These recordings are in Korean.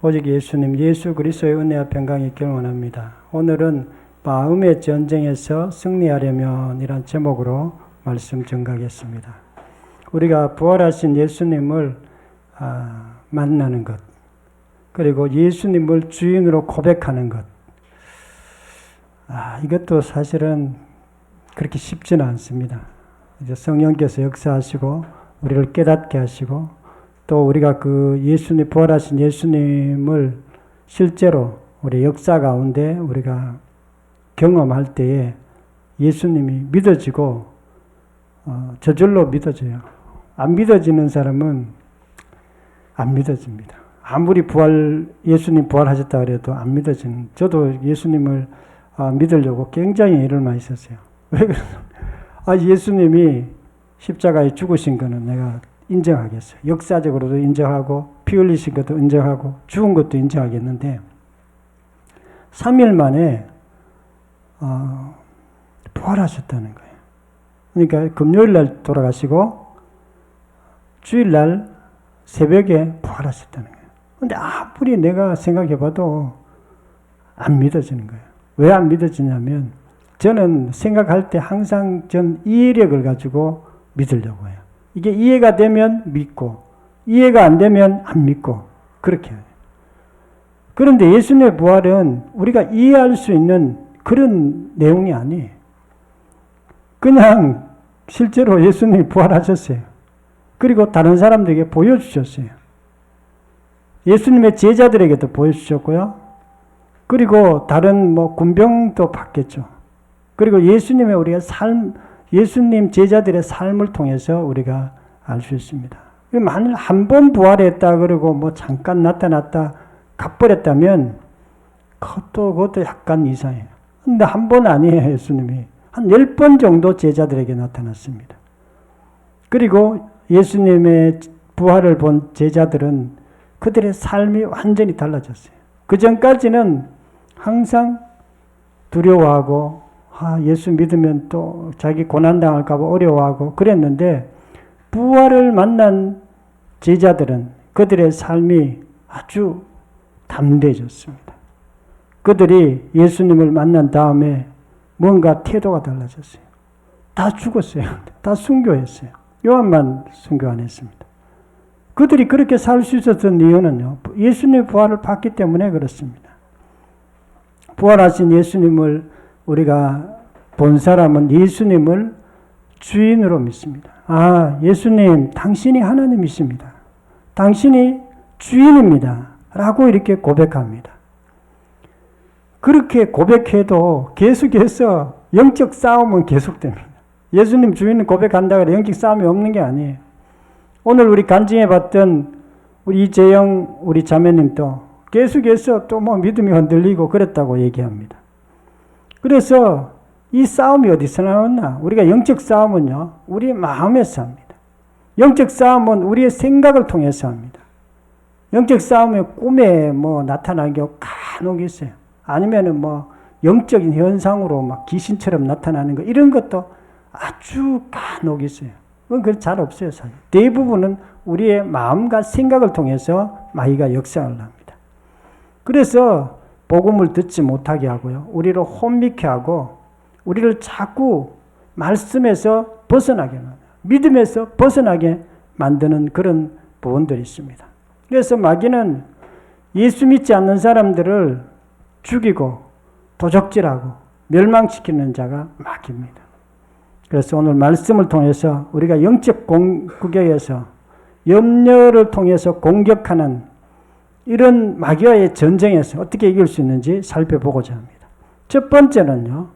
오직 예수님, 예수 그리스도의 은혜와 평강이 있기를 원합니다. 오늘은 마음의 전쟁에서 승리하려면 이란 제목으로 말씀 전가하겠습니다. 우리가 부활하신 예수님을 만나는 것, 그리고 예수님을 주인으로 고백하는 것, 이것도 사실은 그렇게 쉽지는 않습니다. 이제 성령께서 역사하시고 우리를 깨닫게 하시고 또 우리가 그 예수님, 부활하신 예수님을 실제로 우리 역사 가운데 우리가 경험할 때에 예수님이 믿어지고 저절로 믿어져요. 안 믿어지는 사람은 안 믿어집니다. 아무리 예수님 부활하셨다 그래도 안 믿어지는, 저도 예수님을 믿으려고 굉장히 애를 많이 썼어요. 왜 그러냐? 예수님이 십자가에 죽으신 거는 내가 인정하겠어요. 역사적으로도 인정하고 피 흘리신 것도 인정하고 죽은 것도 인정하겠는데 3일 만에 부활하셨다는 거예요. 그러니까 금요일 날 돌아가시고 주일날 새벽에 부활하셨다는 거예요. 근데 아무리 내가 생각해봐도 안 믿어지는 거예요. 왜 안 믿어지냐면 저는 생각할 때 항상 전 이해력을 가지고 믿으려고 해요. 이게 이해가 되면 믿고 이해가 안 되면 안 믿고 그렇게 해요. 그런데 예수님의 부활은 우리가 이해할 수 있는 그런 내용이 아니에요. 그냥 실제로 예수님이 부활하셨어요. 그리고 다른 사람들에게 보여주셨어요. 예수님의 제자들에게도 보여주셨고요. 그리고 다른 군병도 받겠죠. 그리고 예수님의 우리가 예수님 제자들의 삶을 통해서 우리가 알 수 있습니다. 만일 한 번 부활했다 그러고 잠깐 나타났다 가버렸다면 그것도 약간 이상해요. 근데 한 번 아니에요. 예수님이 한 10번 정도 제자들에게 나타났습니다. 그리고 예수님의 부활을 본 제자들은 그들의 삶이 완전히 달라졌어요. 그 전까지는 항상 두려워하고 예수 믿으면 또 자기 고난당할까 봐 어려워하고 그랬는데 부활을 만난 제자들은 그들의 삶이 아주 담대해졌습니다. 그들이 예수님을 만난 다음에 뭔가 태도가 달라졌어요. 다 죽었어요. 다 순교했어요. 요한만 순교 안 했습니다. 그들이 그렇게 살 수 있었던 이유는요, 예수님의 부활을 봤기 때문에 그렇습니다. 부활하신 예수님을 우리가 본 사람은 예수님을 주인으로 믿습니다. 예수님, 당신이 하나님이십니다. 당신이 주인입니다. 라고 이렇게 고백합니다. 그렇게 고백해도 계속해서 영적 싸움은 계속됩니다. 예수님 주인 고백한다고 해서 영적 싸움이 없는 게 아니에요. 오늘 우리 간증해 봤던 우리 이재영 우리 자매님도 계속해서 또 믿음이 흔들리고 그랬다고 얘기합니다. 그래서 이 싸움이 어디서 나왔나? 우리가 영적 싸움은요, 우리의 마음에서 합니다. 영적 싸움은 우리의 생각을 통해서 합니다. 영적 싸움은 꿈에 나타나는 경우 간혹 있어요. 아니면은 영적인 현상으로 귀신처럼 나타나는 거, 이런 것도 아주 간혹 있어요. 그건 잘 없어요, 사실. 대부분은 우리의 마음과 생각을 통해서 마귀가 역사를 합니다. 그래서 복음을 듣지 못하게 하고요, 우리를 혼미케 하고 우리를 자꾸 말씀에서 벗어나게 합니다. 믿음에서 벗어나게 만드는 그런 부분들이 있습니다. 그래서 마귀는 예수 믿지 않는 사람들을 죽이고 도적질하고 멸망시키는 자가 마귀입니다. 그래서 오늘 말씀을 통해서 우리가 영적 구격에서 염려를 통해서 공격하는 이런 마귀와의 전쟁에서 어떻게 이길 수 있는지 살펴보고자 합니다. 첫 번째는요,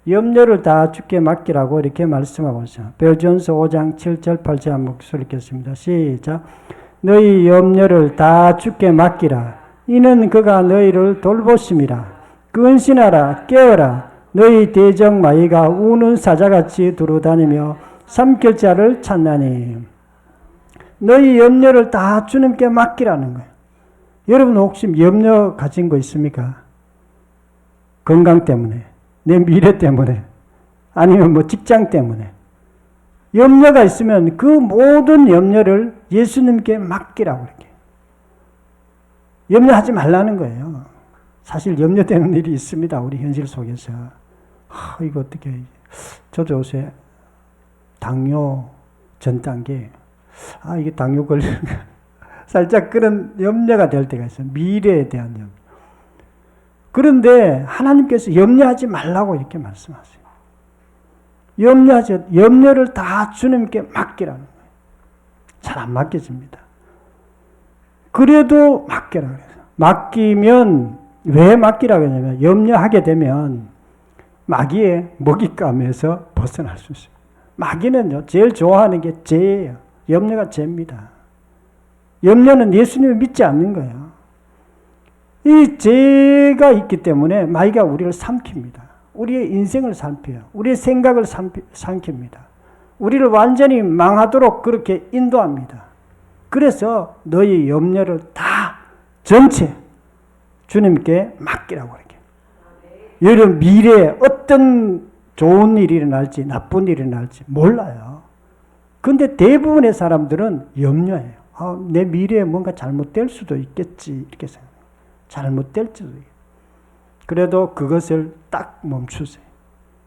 염려를 다 주께 맡기라고 이렇게 말씀하고 있어요. 베드로전서 5장 7절 8절 한번 읽겠습니다. 시작. 너희 염려를 다 주께 맡기라. 이는 그가 너희를 돌보심이라. 근신하라, 깨어라. 너희 대적 마귀가 우는 사자같이 두루다니며 삼킬 자를 찾나니. 너희 염려를 다 주님께 맡기라는 거예요. 여러분 혹시 염려 가진 거 있습니까? 건강 때문에, 내 미래 때문에, 아니면 직장 때문에. 염려가 있으면 그 모든 염려를 예수님께 맡기라고 이렇게. 염려하지 말라는 거예요. 사실 염려되는 일이 있습니다. 우리 현실 속에서. 이거 어떻게, 저도 요새 당뇨 전 단계, 이게 당뇨 걸리는 거. 살짝 그런 염려가 될 때가 있어요. 미래에 대한 염려. 그런데 하나님께서 염려하지 말라고 이렇게 말씀하세요. 염려를 다 주님께 맡기라는 거예요. 잘 안 맡겨집니다. 그래도 맡기라고 해요. 맡기면, 왜 맡기라고 하냐면, 염려하게 되면 마귀의 먹잇감에서 벗어날 수 있어요. 마귀는요, 제일 좋아하는 게 죄예요. 염려가 죄입니다. 염려는 예수님을 믿지 않는 거예요. 이 죄가 있기 때문에 마귀가 우리를 삼킵니다. 우리의 인생을 삼켜요. 우리의 생각을 삼킵니다. 우리를 완전히 망하도록 그렇게 인도합니다. 그래서 너희 염려를 다 전체 주님께 맡기라고 이렇게. 여러분 미래에 어떤 좋은 일이 일어날지 나쁜 일이 일어날지 몰라요. 그런데 대부분의 사람들은 염려해요. 내 미래에 뭔가 잘못될 수도 있겠지 이렇게 생각해요. 잘못될 수도 있겠지. 그래도 그것을 딱 멈추세요.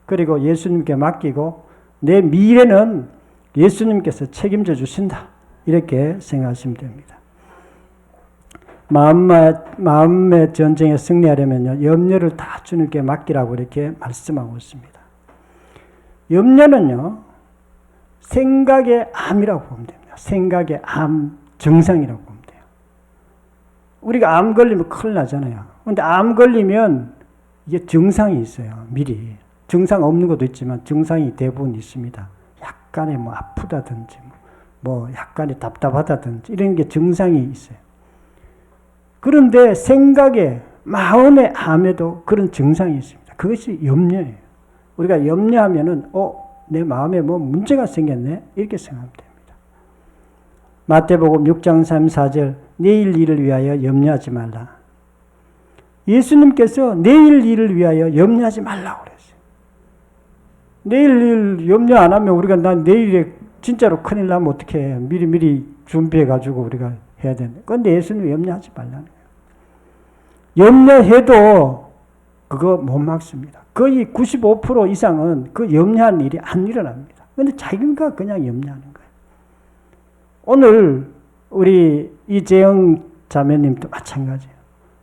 그리고 예수님께 맡기고 내 미래는 예수님께서 책임져 주신다. 이렇게 생각하시면 됩니다. 마음의 전쟁에 승리하려면요, 염려를 다 주님께 맡기라고 이렇게 말씀하고 있습니다. 염려는요, 생각의 암이라고 보면 됩니다. 생각의 암 증상이라고 보면 돼요. 우리가 암 걸리면 큰일 나잖아요. 그런데 암 걸리면 이게 증상이 있어요. 미리. 증상 없는 것도 있지만 증상이 대부분 있습니다. 약간의 아프다든지 약간의 답답하다든지 이런 게 증상이 있어요. 그런데 생각에 마음의 암에도 그런 증상이 있습니다. 그것이 염려예요. 우리가 염려하면은 내 마음에 문제가 생겼네 이렇게 생각하면 됩니다. 마태복음 6장 34절 내일 일을 위하여 염려하지 말라. 예수님께서 내일 일을 위하여 염려하지 말라고 그랬어요. 내일 일 염려 안 하면 우리가 내일에 진짜로 큰일 나면 어떻게 해요? 미리 준비해가지고 우리가 해야 되는데. 그런데 예수님 염려하지 말라는 거예요. 염려해도 그거 못 막습니다. 거의 95% 이상은 그 염려한 일이 안 일어납니다. 그런데 자기가 그냥 염려하는 거예요. 오늘 우리 이재영 자매님도 마찬가지예요.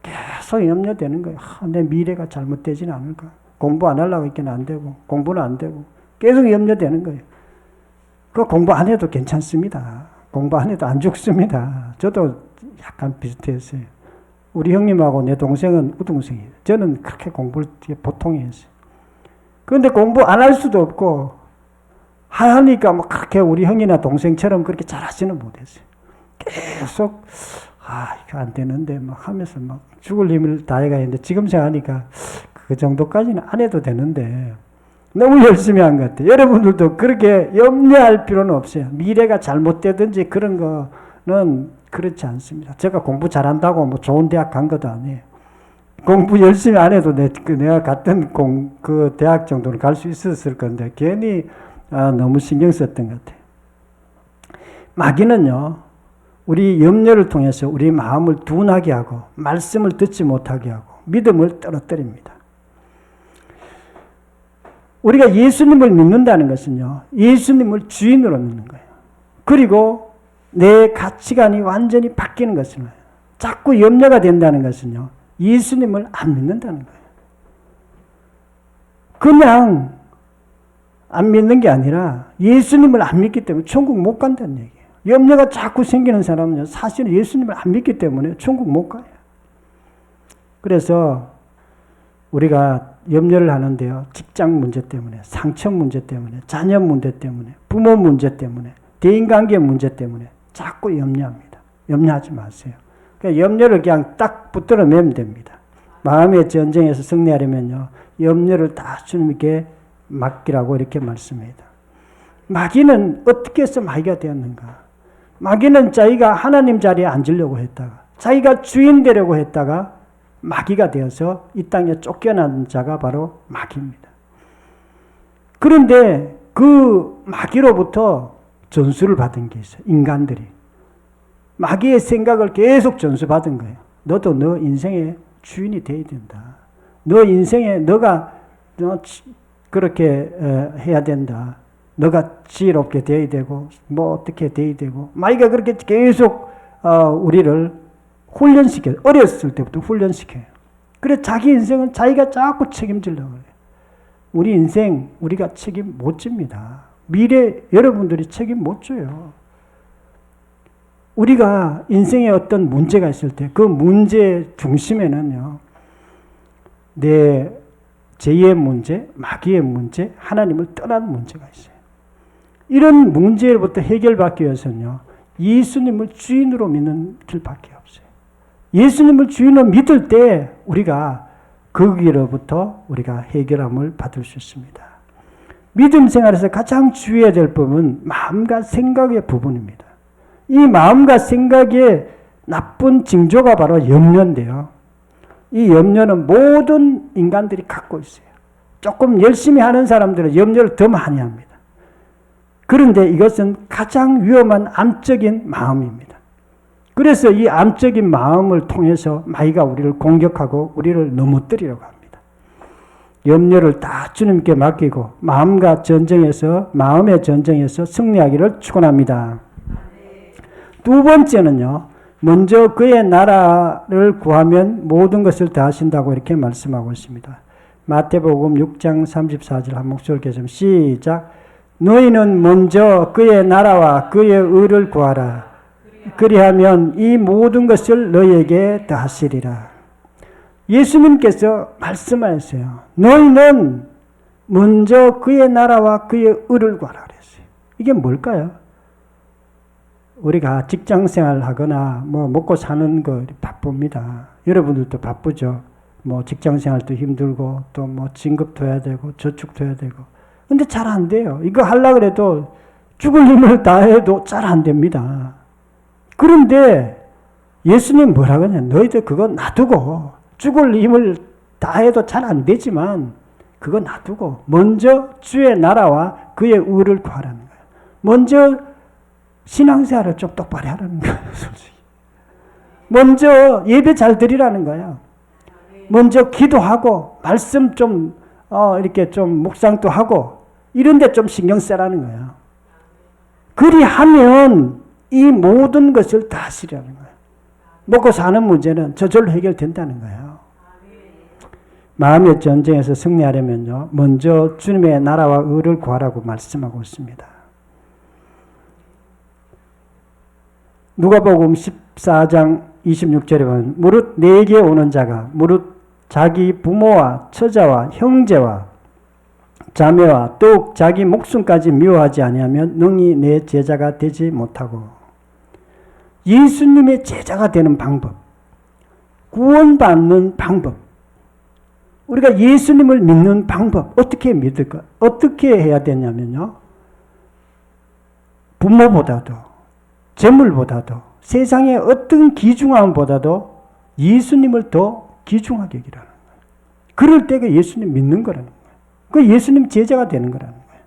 계속 염려되는 거예요. 내 미래가 잘못되지는 않을까. 공부 안 하려고 했기는 안 되고 공부는 안 되고 계속 염려되는 거예요. 그 공부 안 해도 괜찮습니다. 공부 안 해도 안 죽습니다. 저도 약간 비슷했어요. 우리 형님하고 내 동생은 우등생이에요. 저는 그렇게 공부를 보통 했어요. 그런데 공부 안 할 수도 없고 하니까 그렇게 우리 형이나 동생처럼 그렇게 잘하지는 못했어요. 계속 이거 안 되는데 하면서 죽을 힘을 다해가 했는데 지금 생각하니까 그 정도까지는 안 해도 되는데 너무 열심히 한 것 같아요. 여러분들도 그렇게 염려할 필요는 없어요. 미래가 잘못되든지 그런 거는 그렇지 않습니다. 제가 공부 잘한다고 좋은 대학 간 것도 아니에요. 공부 열심히 안 해도 내가 갔던 그 대학 정도는 갈 수 있었을 건데 괜히 너무 신경 썼던 것 같아요. 마귀는요, 우리 염려를 통해서 우리 마음을 둔하게 하고 말씀을 듣지 못하게 하고 믿음을 떨어뜨립니다. 우리가 예수님을 믿는다는 것은요, 예수님을 주인으로 믿는 거예요. 그리고 내 가치관이 완전히 바뀌는 것은 자꾸 염려가 된다는 것은요, 예수님을 안 믿는다는 거예요. 그냥 안 믿는 게 아니라 예수님을 안 믿기 때문에 천국 못 간다는 얘기예요. 염려가 자꾸 생기는 사람은요, 사실은 예수님을 안 믿기 때문에 천국 못 가요. 그래서 우리가 염려를 하는데요, 직장 문제 때문에, 상처 문제 때문에, 자녀 문제 때문에, 부모 문제 때문에, 대인관계 문제 때문에 자꾸 염려합니다. 염려하지 마세요. 그러니까 염려를 그냥 딱 붙들어 매면 됩니다. 마음의 전쟁에서 승리하려면요, 염려를 다 주님께 맡기라고 이렇게 말씀합니다. 마귀는 어떻게 해서 마귀가 되었는가? 마귀는 자기가 하나님 자리에 앉으려고 했다가, 자기가 주인 되려고 했다가 마귀가 되어서 이 땅에 쫓겨난 자가 바로 마귀입니다. 그런데 그 마귀로부터 전수를 받은 게 있어요. 인간들이. 마귀의 생각을 계속 전수받은 거예요. 너도 너 인생의 주인이 되어야 된다. 너 인생에 너가 그렇게 해야 된다. 너가 지혜롭게 되어야 되고 뭐 어떻게 되어야 되고 마이가 그렇게 계속 우리를 훈련시켜요. 어렸을 때부터 훈련시켜요. 그래 자기 인생은 자기가 자꾸 책임지려고 해요. 우리 인생 우리가 책임 못 집니다. 미래 여러분들이 책임 못 져요. 우리가 인생에 어떤 문제가 있을 때 그 문제 중심에는요. 내 제2의 문제, 마귀의 문제, 하나님을 떠난 문제가 있어요. 이런 문제로부터 해결받기 위해서는요. 예수님을 주인으로 믿는 길밖에 없어요. 예수님을 주인으로 믿을 때 우리가 거기로부터 우리가 해결함을 받을 수 있습니다. 믿음 생활에서 가장 주의해야 될 부분은 마음과 생각의 부분입니다. 이 마음과 생각의 나쁜 징조가 바로 염려인데요. 이 염려는 모든 인간들이 갖고 있어요. 조금 열심히 하는 사람들은 염려를 더 많이 합니다. 그런데 이것은 가장 위험한 암적인 마음입니다. 그래서 이 암적인 마음을 통해서 마귀가 우리를 공격하고 우리를 넘어뜨리려고 합니다. 염려를 다 주님께 맡기고 마음의 전쟁에서 승리하기를 축원합니다. 두 번째는요. 먼저 그의 나라를 구하면 모든 것을 다 하신다고 이렇게 말씀하고 있습니다. 마태복음 6장 34절 한 목소리 계시면 시작. 너희는 먼저 그의 나라와 그의 의를 구하라. 그리하면 이 모든 것을 너희에게 다 하시리라. 예수님께서 말씀하셨어요. 너희는 먼저 그의 나라와 그의 의를 구하라 그랬어요. 이게 뭘까요? 우리가 직장생활 하거나 뭐 먹고 사는 거 바쁩니다. 여러분들도 바쁘죠. 뭐 직장생활도 힘들고 또 뭐 진급도 해야 되고 저축도 해야 되고. 근데 잘 안 돼요. 이거 하려고 해도 죽을 힘을 다해도 잘 안 됩니다. 그런데 예수님 뭐라고 하냐. 너희들 그거 놔두고 죽을 힘을 다해도 잘 안 되지만 그거 놔두고 먼저 주의 나라와 그의 의를 구하라는 거예요. 먼저 신앙생활을 좀 똑바로 하라는 거예요. 솔직히. 먼저 예배 잘 드리라는 거예요. 먼저 기도하고 말씀 좀 이렇게 좀 묵상도 하고 이런 데 좀 신경 쓰라는 거예요. 그리하면 이 모든 것을 다 하시라는 거예요. 먹고 사는 문제는 저절로 해결된다는 거예요. 마음의 전쟁에서 승리하려면요. 먼저 주님의 나라와 의를 구하라고 말씀하고 있습니다. 누가복음 14장 26절에 보면 무릇 내게 오는 자가 무릇 자기 부모와 처자와 형제와 자매와 또 자기 목숨까지 미워하지 아니하면 능히 내 제자가 되지 못하고. 예수님의 제자가 되는 방법, 구원받는 방법, 우리가 예수님을 믿는 방법 어떻게 믿을까? 어떻게 해야 되냐면요. 부모보다도 재물보다도 세상의 어떤 귀중함보다도 예수님을 더 귀중하게 여기라는 거예요. 그럴 때가 예수님 믿는 거라는 거예요. 그 예수님 제자가 되는 거라는 거예요.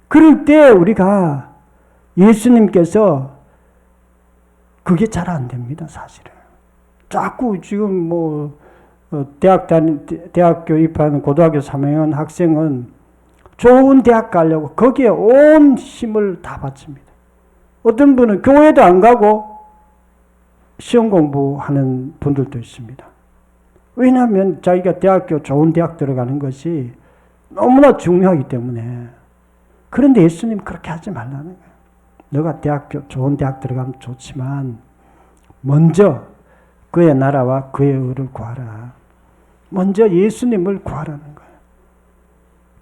그럴 때 우리가 예수님께서 그게 잘 안 됩니다, 사실은. 자꾸 지금 뭐 대학교 입학하는 고등학교 3학년 학생은 좋은 대학 가려고 거기에 온 힘을 다 바칩니다. 어떤 분은 교회도 안 가고 시험 공부하는 분들도 있습니다. 왜냐하면 자기가 좋은 대학 들어가는 것이 너무나 중요하기 때문에. 그런데 예수님 그렇게 하지 말라는 거예요. 너가 좋은 대학 들어가면 좋지만 먼저 그의 나라와 그의 의를 구하라. 먼저 예수님을 구하라는 거예요.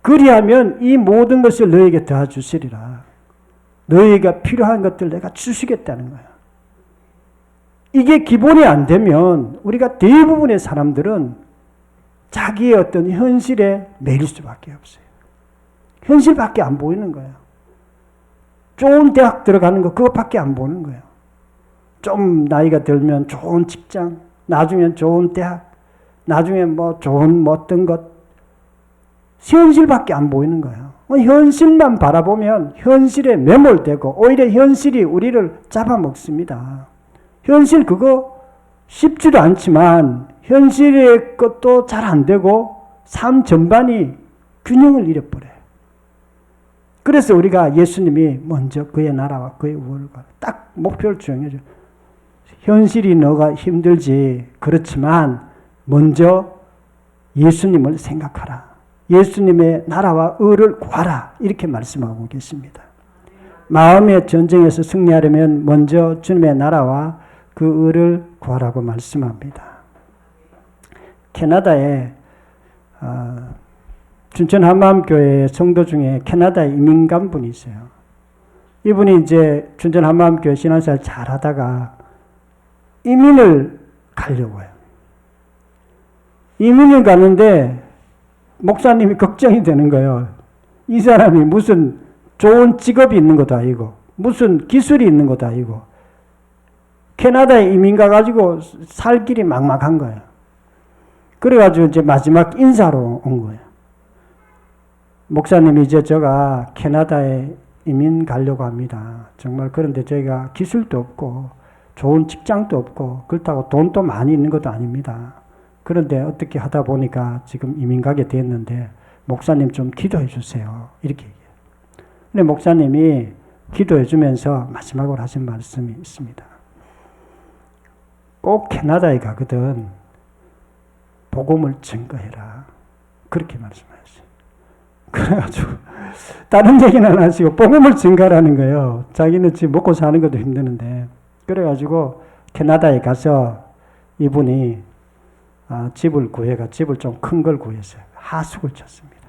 그리하면 이 모든 것을 너에게 더하 주시리라. 너희가 필요한 것들 내가 주시겠다는 거예요. 이게 기본이 안 되면 우리가 대부분의 사람들은 자기의 어떤 현실에 매일 수밖에 없어요. 현실밖에 안 보이는 거예요. 좋은 대학 들어가는 거 그것밖에 안 보는 거예요. 좀 나이가 들면 좋은 직장, 나중엔 좋은 대학, 나중에 뭐 좋은 어떤 것, 현실밖에 안 보이는 거예요. 현실만 바라보면 현실에 매몰되고 오히려 현실이 우리를 잡아먹습니다. 현실 그거 쉽지도 않지만 현실의 것도 잘 안 되고 삶 전반이 균형을 잃어버려요. 그래서 우리가 예수님이 먼저 그의 나라와 그의 우월과 딱 목표를 정해줘. 현실이 너가 힘들지. 그렇지만 먼저 예수님을 생각하라. 예수님의 나라와 의를 구하라. 이렇게 말씀하고 계십니다. 마음의 전쟁에서 승리하려면 먼저 주님의 나라와 그 의를 구하라고 말씀합니다. 캐나다에 춘천 한마음교회 성도 중에 캐나다에 이민 간 분이 있어요. 이분이 이제 춘천 한마음교회 신앙생활 잘 하다가 이민을 가려고 해요. 이민을 가는데 목사님이 걱정이 되는 거예요. 이 사람이 무슨 좋은 직업이 있는 것도 아니고 무슨 기술이 있는 것도 아니고 캐나다에 이민 가가지고 살 길이 막막한 거예요. 그래가지고 이제 마지막 인사로 온 거예요. 목사님이 이제 제가 캐나다에 이민 가려고 합니다. 정말 그런데 저희가 기술도 없고 좋은 직장도 없고 그렇다고 돈도 많이 있는 것도 아닙니다. 그런데 어떻게 하다 보니까 지금 이민 가게 됐는데 목사님 좀 기도해 주세요. 이렇게 얘기해요. 근데 목사님이 기도해 주면서 마지막으로 하신 말씀이 있습니다. 꼭 캐나다에 가거든 복음을 증거해라. 그렇게 말씀하셨어요. 그래가지고 다른 얘기는 안 하시고 복음을 증거하라는 거예요. 자기는 지금 먹고 사는 것도 힘드는데. 그래가지고 캐나다에 가서 이분이 집을 구해가 집을 좀 큰 걸 구했어요. 하숙을 쳤습니다.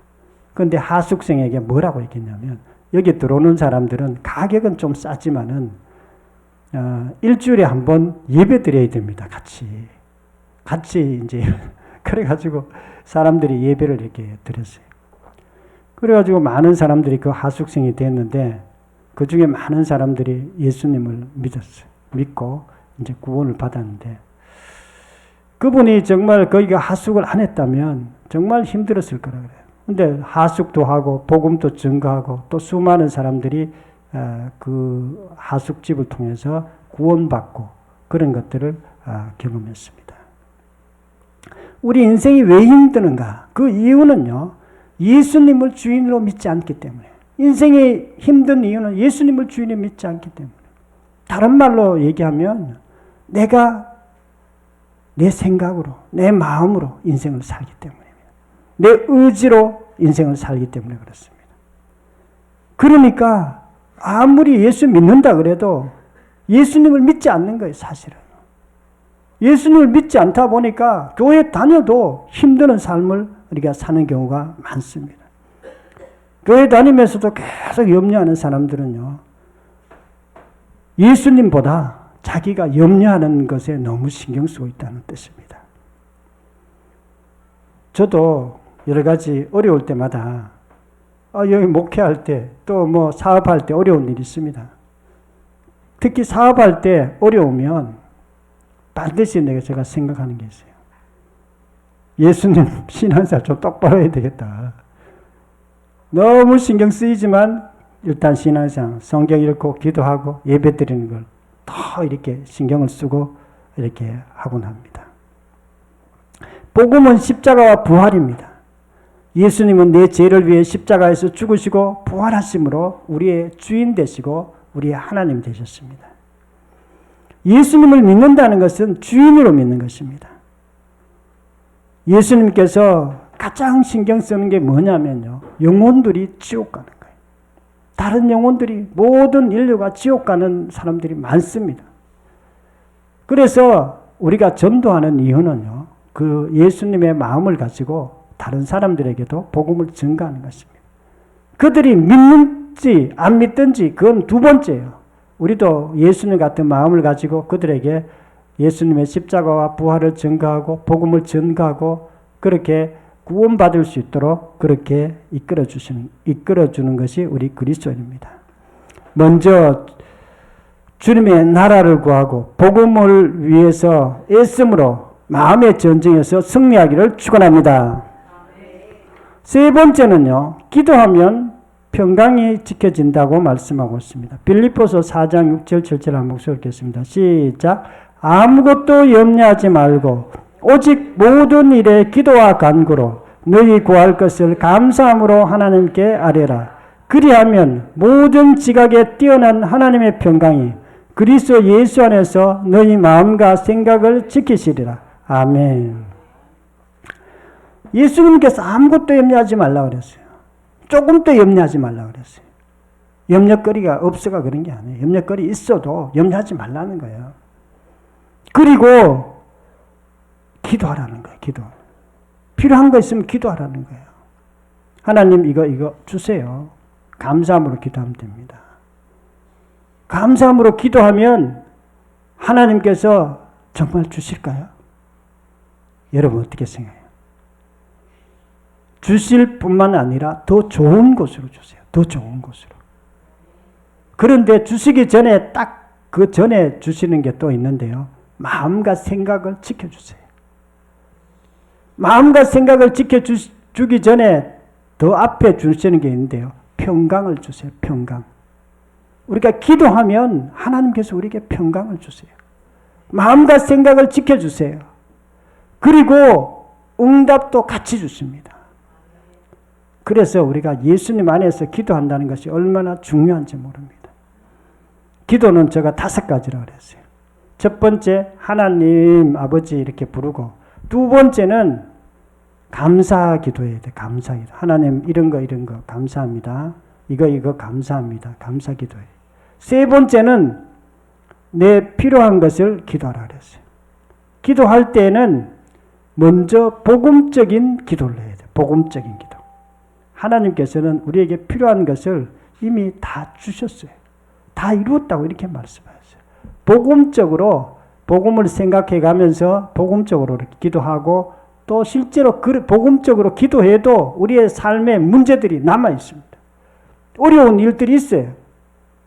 그런데 하숙생에게 뭐라고 했겠냐면 여기 들어오는 사람들은 가격은 좀 싸지만은 일주일에 한 번 예배 드려야 됩니다. 같이 이제 그래가지고 사람들이 예배를 이렇게 드렸어요. 그래가지고 많은 사람들이 그 하숙생이 됐는데 그 중에 많은 사람들이 예수님을 믿었어요. 믿고 이제 구원을 받았는데 그분이 정말 거기가 하숙을 안 했다면 정말 힘들었을 거라 그래요. 근데 하숙도 하고 복음도 증거하고 또 수많은 사람들이 그 하숙집을 통해서 구원받고 그런 것들을 경험했습니다. 우리 인생이 왜 힘드는가? 그 이유는요. 예수님을 주인으로 믿지 않기 때문에. 인생이 힘든 이유는 예수님을 주인으로 믿지 않기 때문에. 다른 말로 얘기하면 내가 내 생각으로, 내 마음으로 인생을 살기 때문입니다. 내 의지로 인생을 살기 때문에 그렇습니다. 그러니까 아무리 예수 믿는다 그래도 예수님을 믿지 않는 거예요, 사실은. 예수님을 믿지 않다 보니까 교회 다녀도 힘드는 삶을 우리가 사는 경우가 많습니다. 교회 다니면서도 계속 염려하는 사람들은요, 예수님보다 자기가 염려하는 것에 너무 신경 쓰고 있다는 뜻입니다. 저도 여러 가지 어려울 때마다 여기 목회할 때 또 뭐 사업할 때 어려운 일이 있습니다. 특히 사업할 때 어려우면 반드시 제가 생각하는 게 있어요. 예수님 신앙생활 좀 똑바로 해야 되겠다. 너무 신경 쓰이지만 일단 신앙생활, 성경 읽고 기도하고 예배 드리는 걸 더 이렇게 신경을 쓰고 이렇게 하곤 합니다. 복음은 십자가와 부활입니다. 예수님은 내 죄를 위해 십자가에서 죽으시고 부활하심으로 우리의 주인 되시고 우리의 하나님 되셨습니다. 예수님을 믿는다는 것은 주인으로 믿는 것입니다. 예수님께서 가장 신경 쓰는 게 뭐냐면요. 영혼들이 지옥 가는 거예요. 다른 영혼들이 모든 인류가 지옥 가는 사람들이 많습니다. 그래서 우리가 전도하는 이유는요. 그 예수님의 마음을 가지고 다른 사람들에게도 복음을 증거하는 것입니다. 그들이 믿는지 안 믿든지 그건 두 번째예요. 우리도 예수님 같은 마음을 가지고 그들에게 예수님의 십자가와 부활을 증거하고 복음을 증거하고 그렇게 구원받을 수 있도록 그렇게 이끌어주는 것이 우리 그리스도인입니다. 먼저 주님의 나라를 구하고 복음을 위해서 애씀으로 마음의 전쟁에서 승리하기를 축원합니다. 세 번째는요. 기도하면 평강이 지켜진다고 말씀하고 있습니다. 빌립보서 4장 6절 7절 한 목소리 읽겠습니다. 시작. 아무것도 염려하지 말고 오직 모든 일에 기도와 간구로 너희 구할 것을 감사함으로 하나님께 아뢰라. 그리하면 모든 지각에 뛰어난 하나님의 평강이 그리스도 예수 안에서 너희 마음과 생각을 지키시리라. 아멘. 예수님께서 아무것도 염려하지 말라 그랬어요. 조금도 염려하지 말라 그랬어요. 염려거리가 없어가 그런 게 아니에요. 염려거리 있어도 염려하지 말라는 거예요. 그리고 기도하라는 거예요. 기도. 필요한 거 있으면 기도하라는 거예요. 하나님 이거 주세요. 감사함으로 기도하면 됩니다. 감사함으로 기도하면 하나님께서 정말 주실까요? 여러분 어떻게 생각해요? 주실 뿐만 아니라 더 좋은 곳으로 주세요. 더 좋은 곳으로. 그런데 주시기 전에 딱 그 전에 주시는 게 또 있는데요. 마음과 생각을 지켜주세요. 마음과 생각을 지켜주기 전에 더 앞에 주시는 게 있는데요. 평강을 주세요. 평강. 우리가 기도하면 하나님께서 우리에게 평강을 주세요. 마음과 생각을 지켜주세요. 그리고 응답도 같이 주십니다. 그래서 우리가 예수님 안에서 기도한다는 것이 얼마나 중요한지 모릅니다. 기도는 제가 5가지라고 그랬어요. 첫 번째 하나님 아버지 이렇게 부르고, 두 번째는 감사 기도해야 돼. 감사 기도. 하나님 이런 거 감사합니다. 이거 감사합니다. 감사 기도해. 세 번째는 내 필요한 것을 기도하라 그랬어요. 기도할 때는 먼저 복음적인 기도를 해야 돼. 복음적인 기도. 하나님께서는 우리에게 필요한 것을 이미 다 주셨어요. 다 이루었다고 이렇게 말씀하셨어요. 복음적으로 복음을 생각해 가면서 복음적으로 기도하고, 또 실제로 복음적으로 기도해도 우리의 삶에 문제들이 남아 있습니다. 어려운 일들이 있어요.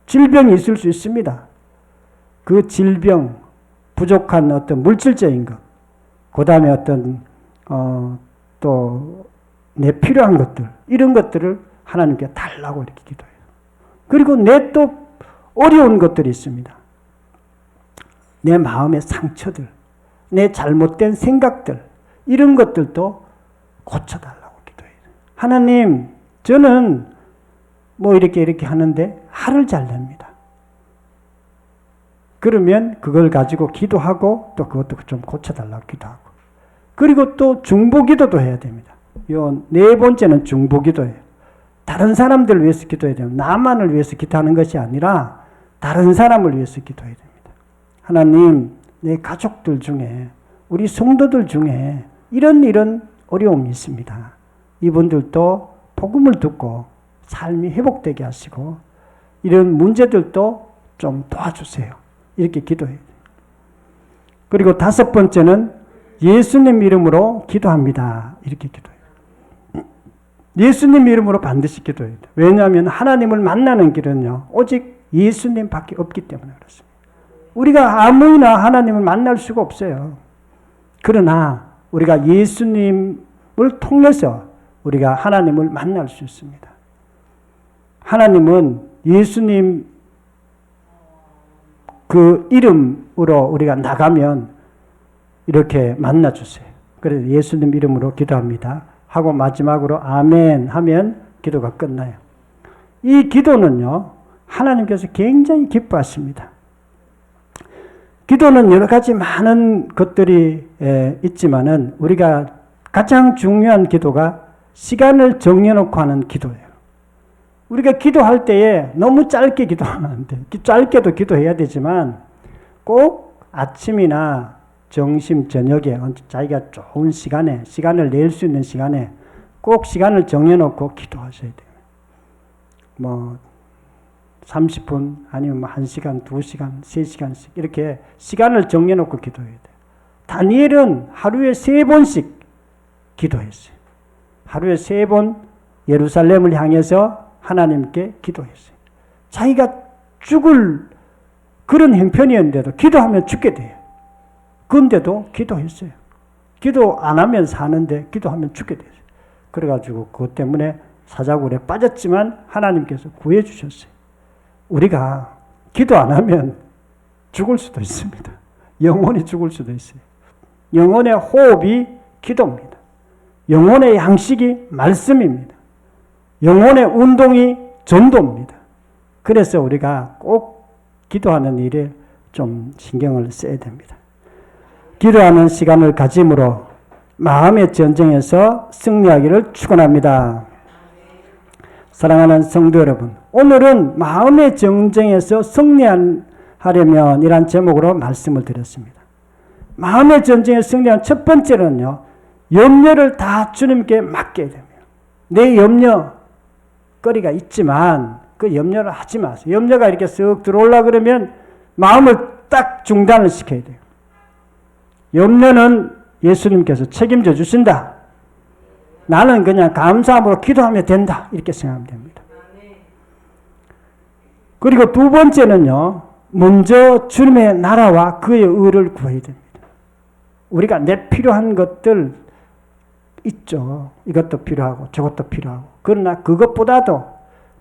질병이 있을 수 있습니다. 그 질병, 부족한 어떤 물질적인 것, 그 다음에 어떤 또 내 필요한 것들, 이런 것들을 하나님께 달라고 이렇게 기도해요. 그리고 내 또 어려운 것들이 있습니다. 내 마음의 상처들, 내 잘못된 생각들, 이런 것들도 고쳐달라고 기도해요. 하나님, 저는 뭐 이렇게 하는데 화를 잘 냅니다. 그러면 그걸 가지고 기도하고 또 그것도 좀 고쳐달라고 기도하고, 그리고 또 중보기도도 해야 됩니다. 요 4번째는 중보기도예요. 다른 사람들을 위해서 기도해야 됩니다. 나만을 위해서 기도하는 것이 아니라 다른 사람을 위해서 기도해야 됩니다. 하나님, 내 가족들 중에, 우리 성도들 중에 이런 어려움이 있습니다. 이분들도 복음을 듣고 삶이 회복되게 하시고 이런 문제들도 좀 도와주세요. 이렇게 기도해야 돼요. 그리고 5번째는 예수님 이름으로 기도합니다. 이렇게 기도해요. 예수님 이름으로 반드시 기도해야 돼요. 왜냐하면 하나님을 만나는 길은요, 오직 예수님밖에 없기 때문에 그렇습니다. 우리가 아무나 하나님을 만날 수가 없어요. 그러나 우리가 예수님을 통해서 우리가 하나님을 만날 수 있습니다. 하나님은 예수님 그 이름으로 우리가 나가면 이렇게 만나주세요. 그래서 예수님 이름으로 기도합니다 하고 마지막으로 아멘 하면 기도가 끝나요. 이 기도는요, 하나님께서 굉장히 기뻐하십니다. 기도는 여러 가지 많은 것들이 있지만은 우리가 가장 중요한 기도가 시간을 정해놓고 하는 기도예요. 우리가 기도할 때에 너무 짧게 기도하면 안 돼요. 짧게도 기도해야 되지만 꼭 아침이나 점심, 저녁에 자기가 좋은 시간을 낼 수 있는 시간에 꼭 시간을 정해놓고 기도하셔야 돼요. 뭐 30분 아니면 뭐 1시간, 2시간, 3시간씩 이렇게 시간을 정해놓고 기도해야 돼요. 다니엘은 하루에 3번씩 기도했어요. 하루에 3번 예루살렘을 향해서 하나님께 기도했어요. 자기가 죽을 그런 형편이었는데도 기도하면 죽게 돼요. 그런데도 기도했어요. 기도 안 하면 사는데 기도하면 죽게 돼요. 그래가지고 그것 때문에 사자굴에 빠졌지만 하나님께서 구해주셨어요. 우리가 기도 안 하면 죽을 수도 있습니다. 영혼이 죽을 수도 있어요. 영혼의 호흡이 기도입니다. 영혼의 양식이 말씀입니다. 영혼의 운동이 전도입니다. 그래서 우리가 꼭 기도하는 일에 좀 신경을 써야 됩니다. 기도하는 시간을 가짐으로 마음의 전쟁에서 승리하기를 축원합니다. 사랑하는 성도 여러분, 오늘은 마음의 전쟁에서 승리하려면 이란 제목으로 말씀을 드렸습니다. 마음의 전쟁에 승리한 첫 번째는요, 염려를 다 주님께 맡겨야 됩니다. 내 염려거리가 있지만 그 염려를 하지 마세요. 염려가 이렇게 쓱 들어오려고 그러면 마음을 딱 중단을 시켜야 돼요. 염려는 예수님께서 책임져 주신다. 나는 그냥 감사함으로 기도하면 된다. 이렇게 생각하면 됩니다. 그리고 두 번째는요, 먼저 주님의 나라와 그의 의를 구해야 됩니다. 우리가 내 필요한 것들 있죠. 이것도 필요하고 저것도 필요하고. 그러나 그것보다도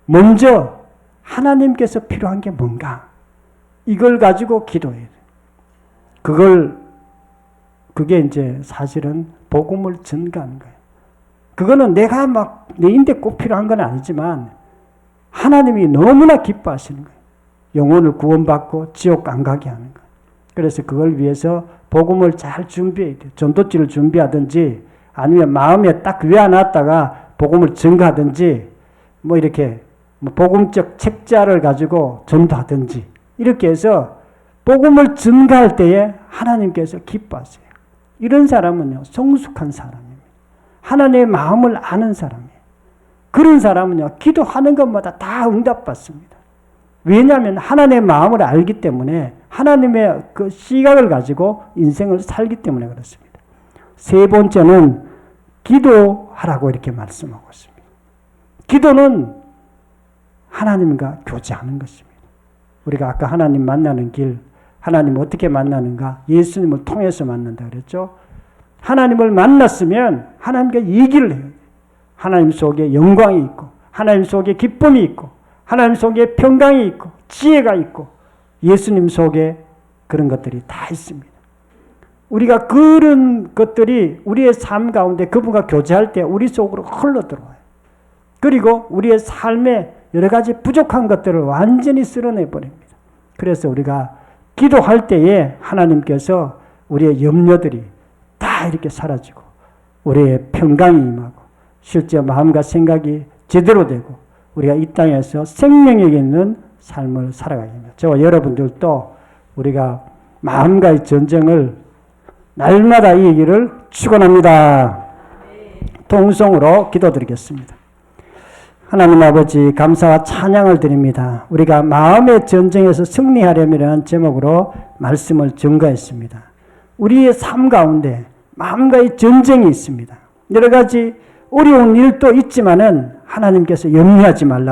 먼저 하나님께서 필요한 게 뭔가? 이걸 가지고 기도해야 돼요. 그게 이제 사실은 복음을 전가하는 거예요. 그거는 내가 막 내인데 꼭 필요한 건 아니지만 하나님이 너무나 기뻐하시는 거예요. 영혼을 구원받고 지옥 안 가게 하는 거예요. 그래서 그걸 위해서 복음을 잘 준비해야 돼요. 전도지를 준비하든지 아니면 마음에 딱 외워놨다가 복음을 전가하든지 뭐 이렇게 복음적 책자를 가지고 전도하든지 이렇게 해서 복음을 전가할 때에 하나님께서 기뻐하세요. 이런 사람은요, 성숙한 사람입니다. 하나님의 마음을 아는 사람이에요. 그런 사람은요, 기도하는 것마다 다 응답받습니다. 왜냐하면 하나님의 마음을 알기 때문에 하나님의 그 시각을 가지고 인생을 살기 때문에 그렇습니다. 세 번째는 기도하라고 이렇게 말씀하고 있습니다. 기도는 하나님과 교제하는 것입니다. 우리가 아까 하나님 만나는 길, 하나님 어떻게 만나는가? 예수님을 통해서 만난다 그랬죠. 하나님을 만났으면 하나님과 얘기를 해요. 하나님 속에 영광이 있고 하나님 속에 기쁨이 있고 하나님 속에 평강이 있고 지혜가 있고 예수님 속에 그런 것들이 다 있습니다. 우리가 그런 것들이 우리의 삶 가운데 그분과 교제할 때 우리 속으로 흘러들어와요. 그리고 우리의 삶에 여러 가지 부족한 것들을 완전히 쓸어내버립니다. 그래서 우리가 기도할 때에 하나님께서 우리의 염려들이 다 이렇게 사라지고 우리의 평강이 임하고 실제 마음과 생각이 제대로 되고 우리가 이 땅에서 생명력 있는 삶을 살아가게 됩니다. 저와 여러분들도 우리가 마음과의 전쟁을 날마다 이기기를 축원합니다. 통성으로 기도드리겠습니다. 하나님 아버지 감사와 찬양을 드립니다. 우리가 마음의 전쟁에서 승리하려면 제목으로 말씀을 전가했습니다. 우리의 삶 가운데 마음과의 전쟁이 있습니다. 여러 가지 어려운 일도 있지만은 하나님께서 염려하지 말라고